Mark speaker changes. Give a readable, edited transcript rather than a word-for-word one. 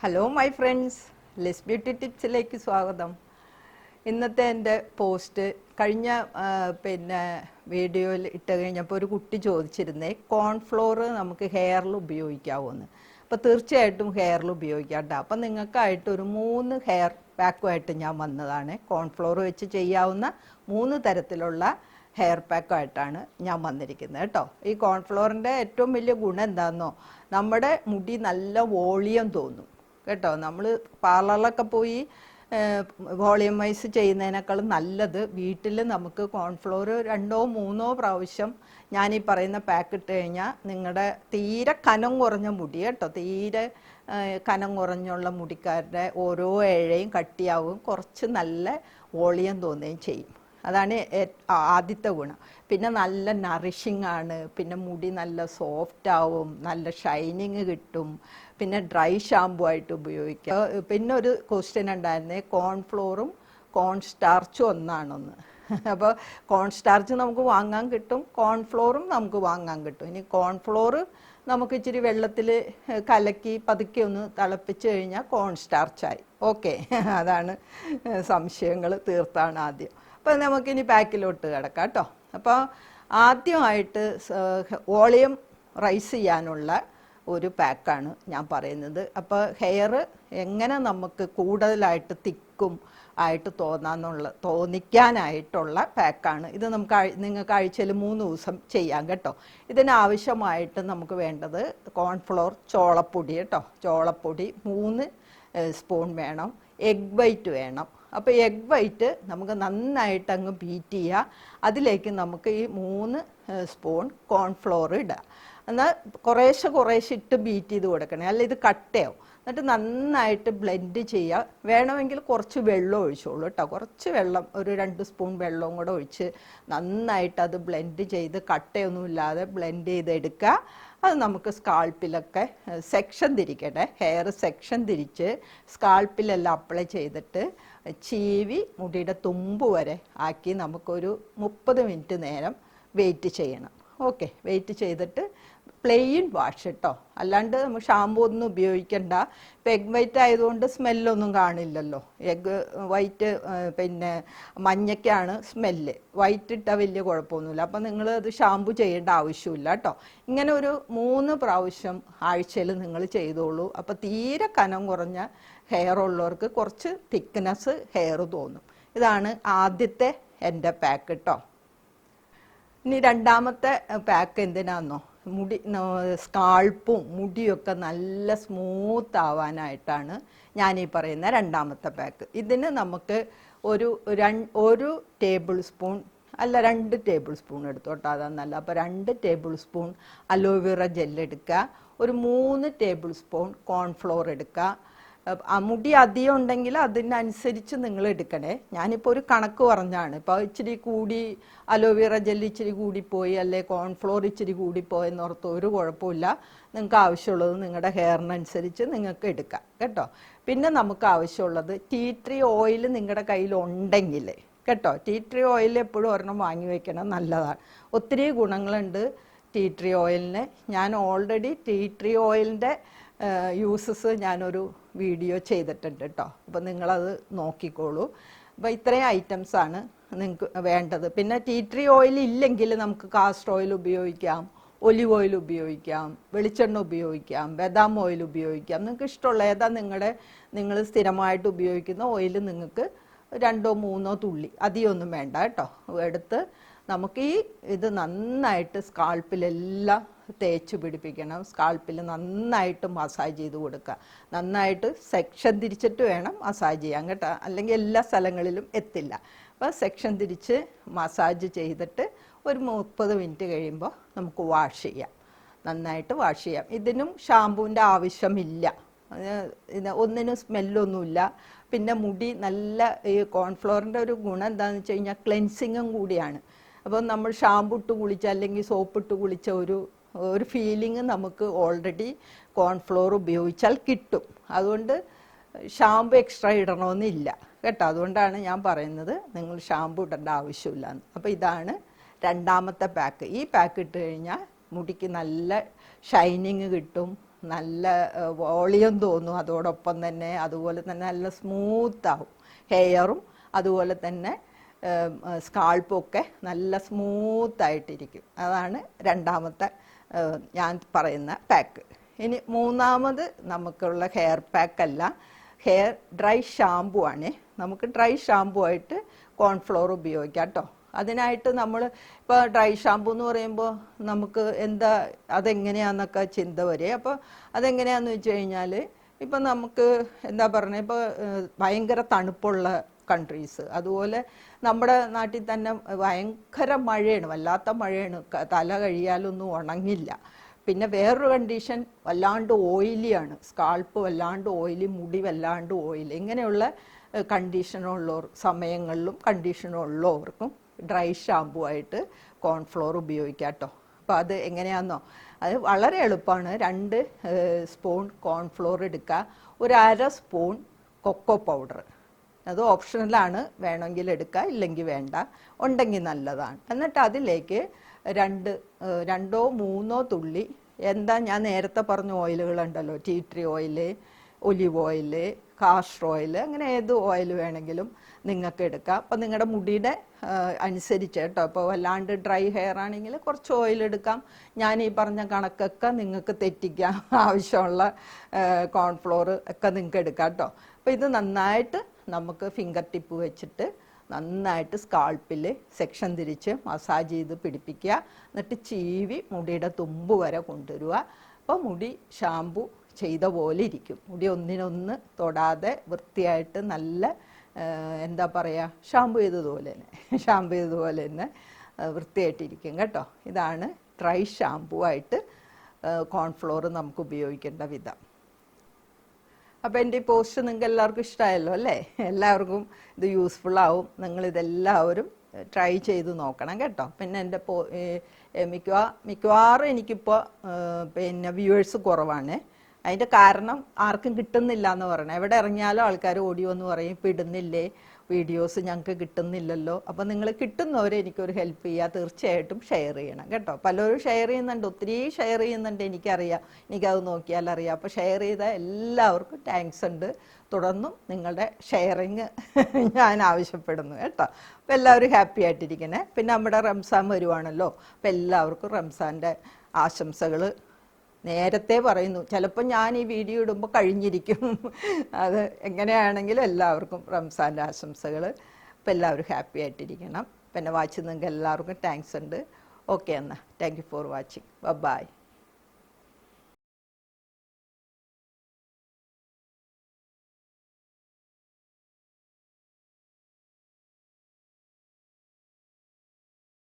Speaker 1: Hello my friends, ലെസ് beauty ടിപ്സിലേക്ക് സ്വാഗതം. ഇന്നത്തെ എൻ്റെ പോസ്റ്റ് കഴിഞ്ഞ വീഡിയോയിൽ ഇട്ട് കഴിഞ്ഞപ്പോൾ ഒരു കുട്ടി ചോദിച്ചിരുന്നേ കോൺഫ്ലോർ നമുക്ക് ഹെയറിൽ ഉപയോഗിക്കാവുമെന്ന്. അപ്പോൾ തീർച്ചയായിട്ടും ഹെയറിൽ ഉപയോഗിക്കാം കേട്ടോ. അപ്പം നിങ്ങൾക്കായിട്ട് ഒരു 3 ഹെയർ പാക്കുമായിട്ട് ഞാൻ വന്നതാണ്. കോൺഫ്ലോർ വെച്ച് ചെയ്യാവുന്ന 3 തരത്തിലുള്ള ഹെയർ പാക്കായിട്ടാണ് ഞാൻ വന്നിരിക്കുന്നത് കേട്ടോ. ഈ കോൺഫ്ലോറിൻ്റെ ഏറ്റവും വലിയ ഗുണം എന്താണെന്നോ, നമ്മുടെ മുടി നല്ല വോളിയം തോന്നും കേട്ടോ. നമ്മൾ പാർലറിലൊക്കെ പോയി വോളിയം വൈസ് ചെയ്യുന്നതിനേക്കാളും നല്ലത് വീട്ടിൽ നമുക്ക് കോൺഫ്ലോർ 2 3 പ്രാവശ്യം ഞാൻ ഈ പറയുന്ന പാക്ക് ഇട്ട് കഴിഞ്ഞാൽ നിങ്ങളുടെ തീരെ കനം കുറഞ്ഞ മുടി കേട്ടോ, തീരെ കനം കുറഞ്ഞുള്ള മുടിക്കാരുടെ ഓരോ ഇഴയും കട്ടിയാവും, കുറച്ച് നല്ല വോളിയം തോന്നുകയും ചെയ്യും. അതാണ് ആദ്യത്തെ ഗുണം. പിന്നെ നല്ല നറിഷിങ് ആണ്, പിന്നെ മുടി നല്ല സോഫ്റ്റ് ആവും, നല്ല ഷൈനിങ് കിട്ടും, പിന്നെ ഡ്രൈ ഷാമ്പു ആയിട്ട് ഉപയോഗിക്കാം. പിന്നെ ഒരു ക്വസ്റ്റ്യൻ ഉണ്ടായിരുന്നേ, കോൺഫ്ലോറും കോൺ സ്റ്റാർച്ചും ഒന്നാണെന്ന്. അപ്പോൾ കോൺ സ്റ്റാർച്ച് നമുക്ക് വാങ്ങാൻ കിട്ടും, കോൺഫ്ലോറും നമുക്ക് വാങ്ങാൻ കിട്ടും. ഇനി കോൺഫ്ലോർ നമുക്ക് ഇച്ചിരി വെള്ളത്തിൽ കലക്കി പതുക്കെ ഒന്ന് തിളപ്പിച്ച് കഴിഞ്ഞാൽ കോൺ സ്റ്റാർച്ചായി. ഓക്കെ, അതാണ് സംശയങ്ങൾ തീർത്താണ് ആദ്യം. അപ്പോൾ നമുക്കിനി പാക്കിലോട്ട് കിടക്കാം കേട്ടോ. അപ്പോൾ ആദ്യമായിട്ട് വോളിയം റൈസ് ചെയ്യാനുള്ള ഒരു പാക്കാണ് ഞാൻ പറയുന്നത്. അപ്പോൾ ഹെയർ എങ്ങനെ നമുക്ക് കൂടുതലായിട്ട് തിക്കും ആയിട്ട് തോന്നിക്കാനായിട്ടുള്ള പാക്കാണ് ഇത്. നിങ്ങൾക്ക് ആഴ്ചയിൽ 3 ദിവസം ചെയ്യാം കേട്ടോ. ഇതിനാവശ്യമായിട്ട് നമുക്ക് വേണ്ടത് കോൺഫ്ലോർ, ചോളപ്പൊടി കേട്ടോ. ചോളപ്പൊടി 3 സ്പൂൺ വേണം. എഗ് വൈറ്റ് വേണം. അപ്പോൾ എഗ് വൈറ്റ് നമുക്ക് നന്നായിട്ട് അങ്ങ് ബീറ്റ് ചെയ്യുക. അതിലേക്ക് നമുക്ക് ഈ 3 സ്പൂൺ കോൺഫ്ലോർ ഇടുക. എന്നാൽ കുറേശ്ശെ ഇട്ട് ബീറ്റ് ചെയ്ത് കൊടുക്കണേ, അല്ല ഇത് കട്ടയാവും. എന്നിട്ട് നന്നായിട്ട് ബ്ലെൻഡ് ചെയ്യുക. വേണമെങ്കിൽ കുറച്ച് വെള്ളം ഒഴിച്ചോളൂ കേട്ടോ. കുറച്ച് വെള്ളം, ഒരു 2 സ്പൂൺ വെള്ളവും കൂടെ ഒഴിച്ച് നന്നായിട്ട് അത് ബ്ലെൻഡ് ചെയ്ത് കട്ടയൊന്നുമില്ലാതെ ബ്ലെൻഡ് ചെയ്തെടുക്കുക. അത് നമുക്ക് സ്കാൾപ്പിലൊക്കെ സെക്ഷൻ തിരിക്കട്ടെ, ഹെയർ സെക്ഷൻ തിരിച്ച് സ്കാൾപ്പിലെല്ലാം അപ്ലൈ ചെയ്തിട്ട് ചീവി മുടിയുടെ തുമ്പ് വരെ ആക്കി നമുക്കൊരു 30 മിനിറ്റ് നേരം വെയിറ്റ് ചെയ്യണം. ഓക്കെ, വെയിറ്റ് ചെയ്തിട്ട് പ്ലെയിൻ വാഷ് കേട്ടോ, അല്ലാണ്ട് നമ്മൾ ഷാമ്പൂ ഒന്നും ഉപയോഗിക്കണ്ട. ഇപ്പം എഗ് വൈറ്റ് ആയതുകൊണ്ട് സ്മെല്ലൊന്നും കാണില്ലല്ലോ. എഗ് വൈറ്റ് പിന്നെ മഞ്ഞയ്ക്കാണ് സ്മെല്ല്, വൈറ്റ് ഇട്ടാൽ വലിയ കുഴപ്പമൊന്നുമില്ല. അപ്പം നിങ്ങൾ അത് ഷാമ്പൂ ചെയ്യേണ്ട ആവശ്യമില്ല കേട്ടോ. ഇങ്ങനെ ഒരു 3 പ്രാവശ്യം ആഴ്ചയിൽ നിങ്ങൾ ചെയ്തോളൂ. അപ്പോൾ തീരെ കനം കുറഞ്ഞ ഹെയർ ഉള്ളവർക്ക് കുറച്ച് തിക്നെസ് ഹെയർ തോന്നും. ഇതാണ് ആദ്യത്തെ എൻ്റെ പാക്ക് കേട്ടോ. ഇനി രണ്ടാമത്തെ പാക്ക് എന്തിനാണെന്നോ, മുടി സ്കാൾപ്പും മുടിയൊക്കെ നല്ല സ്മൂത്ത് ആവാനായിട്ടാണ് ഞാനീ പറയുന്ന രണ്ടാമത്തെ പാക്ക്. ഇതിന് നമുക്ക് ഒരു ടേബിൾ സ്പൂൺ അല്ല 2 ടേബിൾ സ്പൂൺ എടുത്തോട്ടോ, അതാന്നല്ല. അപ്പോൾ 2 ടേബിൾ സ്പൂൺ അലോവേറ ജെല്ലെടുക്കുക. ഒരു 3 ടേബിൾ സ്പൂൺ കോൺഫ്ലോർ എടുക്കുക. മുടി അധികം ഉണ്ടെങ്കിൽ അതിനനുസരിച്ച് നിങ്ങൾ എടുക്കണേ. ഞാനിപ്പോൾ ഒരു കണക്ക് പറഞ്ഞാണ്. ഇപ്പോൾ ഇച്ചിരി കൂടി അലോവേറ ജെല്ല് ഇച്ചിരി കൂടിപ്പോയി, അല്ലെ കോൺഫ്ലോർ ഇച്ചിരി കൂടിപ്പോയെന്ന് ഓർത്ത് ഒരു കുഴപ്പമില്ല. നിങ്ങൾക്ക് ആവശ്യമുള്ളത് നിങ്ങളുടെ ഹെയറിനനുസരിച്ച് നിങ്ങൾക്ക് എടുക്കാം കേട്ടോ. പിന്നെ നമുക്ക് ആവശ്യമുള്ളത് ടീ ട്രീ ഓയിൽ നിങ്ങളുടെ കയ്യിലുണ്ടെങ്കിൽ കേട്ടോ. ടീ ട്രീ ഓയിൽ എപ്പോഴും ഒരെണ്ണം വാങ്ങി വയ്ക്കണം, നല്ലതാണ്. ഒത്തിരി ഗുണങ്ങളുണ്ട് ടീ ട്രീ ഓയിലിന്. ഞാൻ ഓൾറെഡി ടീ ട്രീ ഓയിലിൻ്റെ യൂസസ് ഞാനൊരു വീഡിയോ ചെയ്തിട്ടുണ്ട് കേട്ടോ. അപ്പോൾ നിങ്ങളത് നോക്കിക്കോളൂ. അപ്പോൾ ഇത്രയും ഐറ്റംസാണ് നിങ്ങൾക്ക് വേണ്ടത്. പിന്നെ ടീ ട്രീ ഓയിൽ ഇല്ലെങ്കിൽ നമുക്ക് കാസ്റ്റർ ഓയിൽ ഉപയോഗിക്കാം, ഒലിവ് ഓയിൽ ഉപയോഗിക്കാം, വെളിച്ചെണ്ണ ഉപയോഗിക്കാം, ബദാം ഓയിൽ ഉപയോഗിക്കാം. നിങ്ങൾക്ക് ഇഷ്ടമുള്ള ഏതാ നിങ്ങൾ സ്ഥിരമായിട്ട് ഉപയോഗിക്കുന്ന ഓയിൽ നിങ്ങൾക്ക് 2 3 തുള്ളി, അധികമൊന്നും വേണ്ട കേട്ടോ, എടുത്ത് നമുക്ക് ഇത് നന്നായിട്ട് സ്കാൾപ്പിലെല്ലാം തേച്ച് പിടിപ്പിക്കണം. സ്കാൾപ്പിൽ നന്നായിട്ട് മസാജ് ചെയ്ത് കൊടുക്കുക. നന്നായിട്ട് സെക്ഷൻ തിരിച്ചിട്ട് വേണം മസാജ് ചെയ്യാൻ കേട്ടോ, അല്ലെങ്കിൽ എല്ലാ സ്ഥലങ്ങളിലും എത്തില്ല. അപ്പോൾ സെക്ഷൻ തിരിച്ച് മസാജ് ചെയ്തിട്ട് ഒരു 30 മിനിറ്റ് കഴിയുമ്പോൾ നമുക്ക് വാഷ് ചെയ്യാം, നന്നായിട്ട് വാഷ് ചെയ്യാം. ഇതിനും ഷാമ്പൂവിൻ്റെ ആവശ്യമില്ല, ഒന്നിനും സ്മെല്ലൊന്നുമില്ല. പിന്നെ മുടി നല്ല, ഈ കോൺഫ്ലോറിൻ്റെ ഒരു ഗുണം എന്താണെന്ന് വെച്ച് കഴിഞ്ഞാൽ ക്ലെൻസിങ്ങും കൂടിയാണ്. അപ്പോൾ നമ്മൾ ഷാമ്പു ഇട്ട് കുളിച്ച അല്ലെങ്കിൽ സോപ്പ് ഇട്ട് കുളിച്ച ഒരു ഫീലിംഗ് നമുക്ക് ഓൾറെഡി കോൺഫ്ലോർ ഉപയോഗിച്ചാൽ കിട്ടും. അതുകൊണ്ട് ഷാമ്പു എക്സ്ട്രാ ഇടണമെന്നില്ല കേട്ടോ. അതുകൊണ്ടാണ് ഞാൻ പറയുന്നത് നിങ്ങൾ ഷാമ്പു ഇടേണ്ട ആവശ്യമില്ല. അപ്പോൾ ഇതാണ് രണ്ടാമത്തെ പാക്ക്. ഈ പാക്ക് ഇട്ട് കഴിഞ്ഞാൽ മുടിക്ക് നല്ല ഷൈനിങ് കിട്ടും, നല്ല വോളിയം തോന്നും, അതോടൊപ്പം തന്നെ അതുപോലെ തന്നെ നല്ല സ്മൂത്താവും ഹെയറും, അതുപോലെ തന്നെ സ്കാൾപ്പൊക്കെ നല്ല സ്മൂത്തായിട്ടിരിക്കും. അതാണ് രണ്ടാമത്തെ ഞാൻ പറയുന്ന പാക്ക്. ഇനി മൂന്നാമത് നമുക്കുള്ള ഹെയർ പാക്കല്ല, ഹെയർ ഡ്രൈ ഷാമ്പു ആണ്. നമുക്ക് ഡ്രൈ ഷാമ്പു ആയിട്ട് കോൺഫ്ലോർ ഉപയോഗിക്കാം കേട്ടോ. അതിനായിട്ട് നമ്മൾ ഇപ്പോൾ ഡ്രൈ ഷാമ്പു എന്ന് പറയുമ്പോൾ നമുക്ക് എന്താ അതെങ്ങനെയാണെന്നൊക്കെ ചിന്ത വരെ. അപ്പോൾ അതെങ്ങനെയാണെന്ന് വെച്ച് കഴിഞ്ഞാൽ ഇപ്പം നമുക്ക് എന്താ പറയുക, ഇപ്പോൾ ഭയങ്കര തണുപ്പുള്ള കൺട്രീസ്, അതുപോലെ നമ്മുടെ നാട്ടിൽ തന്നെ ഭയങ്കര മഴയാണ്, വല്ലാത്ത മഴയാണ്, തല കഴിയാലൊന്നും ഉണങ്ങില്ല. പിന്നെ വേറൊരു കണ്ടീഷൻ, വല്ലാണ്ട് ഓയിലിയാണ്, സ്കാൾപ്പ് വല്ലാണ്ട് ഓയിലി, മുടി വല്ലാണ്ട് ഓയിലി. ഇങ്ങനെയുള്ള കണ്ടീഷനുള്ളവർ സമയങ്ങളിലും കണ്ടീഷനുള്ളവർക്കും ഡ്രൈ ഷാമ്പു ആയിട്ട് കോൺഫ്ലോർ ഉപയോഗിക്കാം കേട്ടോ. അപ്പോൾ അത് എങ്ങനെയാണെന്നോ, അത് വളരെ എളുപ്പമാണ്. 2 സ്പൂൺ കോൺഫ്ലോർ എടുക്കുക, ഒരു 1/2 സ്പൂൺ കൊക്കോ പൗഡർ, അത് ഓപ്ഷണലാണ്, വേണമെങ്കിൽ എടുക്കുക, ഇല്ലെങ്കിൽ വേണ്ട, ഉണ്ടെങ്കിൽ നല്ലതാണ്. എന്നിട്ട് അതിലേക്ക് 2 3 തുള്ളി എന്താ ഞാൻ നേരത്തെ പറഞ്ഞ ഓയിലുകളുണ്ടല്ലോ, tea tree oil, olive oil, castor oil, അങ്ങനെ ഏത് ഓയിൽ വേണമെങ്കിലും നിങ്ങൾക്ക് എടുക്കാം. അപ്പോൾ നിങ്ങളുടെ മുടിയുടെ അനുസരിച്ച് കേട്ടോ. ഇപ്പോൾ വല്ലാണ്ട് ഡ്രൈ ഹെയർ ആണെങ്കിൽ കുറച്ച് ഓയിൽ എടുക്കാം. ഞാൻ ഈ പറഞ്ഞ കണക്കൊക്കെ നിങ്ങൾക്ക് തെറ്റിക്കാം, ആവശ്യമുള്ള കോൺഫ്ലോർ ഒക്കെ നിങ്ങൾക്ക് എടുക്കാം കേട്ടോ. അപ്പോൾ ഇത് നന്നായിട്ട് നമുക്ക് ഫിംഗർ ടിപ്പ് വെച്ചിട്ട് നന്നായിട്ട് സ്കാൾപ്പിൽ സെക്ഷൻ തിരിച്ച് മസാജ് ചെയ്ത് പിടിപ്പിക്കുക. എന്നിട്ട് ചീവി മുടിയുടെ തുമ്പ് വരെ കൊണ്ടുവരിക. അപ്പോൾ മുടി ഷാമ്പു ചെയ്ത പോലെ ഇരിക്കും. മുടി ഒന്നിനൊന്ന് തൊടാതെ വൃത്തിയായിട്ട് നല്ല എന്താ പറയുക, ഷാമ്പു ചെയ്തതുപോലെ തന്നെ വൃത്തിയായിട്ടിരിക്കും കേട്ടോ. ഇതാണ് ഡ്രൈ ഷാമ്പു ആയിട്ട് കോൺഫ്ലോർ നമുക്ക് ഉപയോഗിക്കേണ്ട വിധം. അപ്പോൾ എൻ്റെ ഈ പോസ്റ്റ് നിങ്ങൾക്ക് എല്ലാവർക്കും ഇഷ്ടമായല്ലോ അല്ലേ? എല്ലാവർക്കും ഇത് യൂസ്ഫുൾ ആവും. നിങ്ങളിതെല്ലാവരും ട്രൈ ചെയ്ത് നോക്കണം കേട്ടോ. പിന്നെ എൻ്റെ മിക്കവാറും എനിക്കിപ്പോൾ പിന്നെ വ്യൂവേഴ്സ് കുറവാണ്. അതിൻ്റെ കാരണം ആർക്കും കിട്ടുന്നില്ല എന്ന് പറയണം. എവിടെ ഇറങ്ങിയാലും ആൾക്കാർ ഓടി വന്ന് പറയും, ഇപ്പോൾ ഇടുന്നില്ലേ വീഡിയോസ്, ഞങ്ങൾക്ക് കിട്ടുന്നില്ലല്ലോ. അപ്പോൾ നിങ്ങൾ കിട്ടുന്നവരെ എനിക്കൊരു ഹെൽപ്പ് ചെയ്യുക, തീർച്ചയായിട്ടും ഷെയർ ചെയ്യണം കേട്ടോ. പലരും ഷെയർ ചെയ്യുന്നുണ്ട്, ഒത്തിരി ഷെയർ ചെയ്യുന്നുണ്ട്, എനിക്കറിയാം, എനിക്കത് നോക്കിയാൽ അറിയാം. അപ്പോൾ ഷെയർ ചെയ്ത എല്ലാവർക്കും താങ്ക്സ് ഉണ്ട്. തുടർന്നും നിങ്ങളുടെ ഷെയറിങ് ഞാൻ ആവശ്യപ്പെടുന്നു കേട്ടോ. അപ്പോൾ എല്ലാവരും ഹാപ്പി ആയിട്ടിരിക്കണേ. പിന്നെ നമ്മുടെ റംസാൻ വരുവാണല്ലോ, അപ്പോൾ എല്ലാവർക്കും റംസാൻ്റെ ആശംസകൾ നേരത്തെ പറയുന്നു. ചിലപ്പോൾ ഞാൻ ഈ വീഡിയോ ഇടുമ്പോൾ കഴിഞ്ഞിരിക്കും. അത് എങ്ങനെയാണെങ്കിലും എല്ലാവർക്കും റംസാൻ്റെ ആശംസകൾ. അപ്പോൾ എല്ലാവരും ഹാപ്പി ആയിട്ടിരിക്കണം. പിന്നെ വാച്ച് നിങ്ങൾക്ക് എല്ലാവർക്കും താങ്ക്സ് ഉണ്ട്. ഓക്കെ എന്നാൽ thank you for watching. By.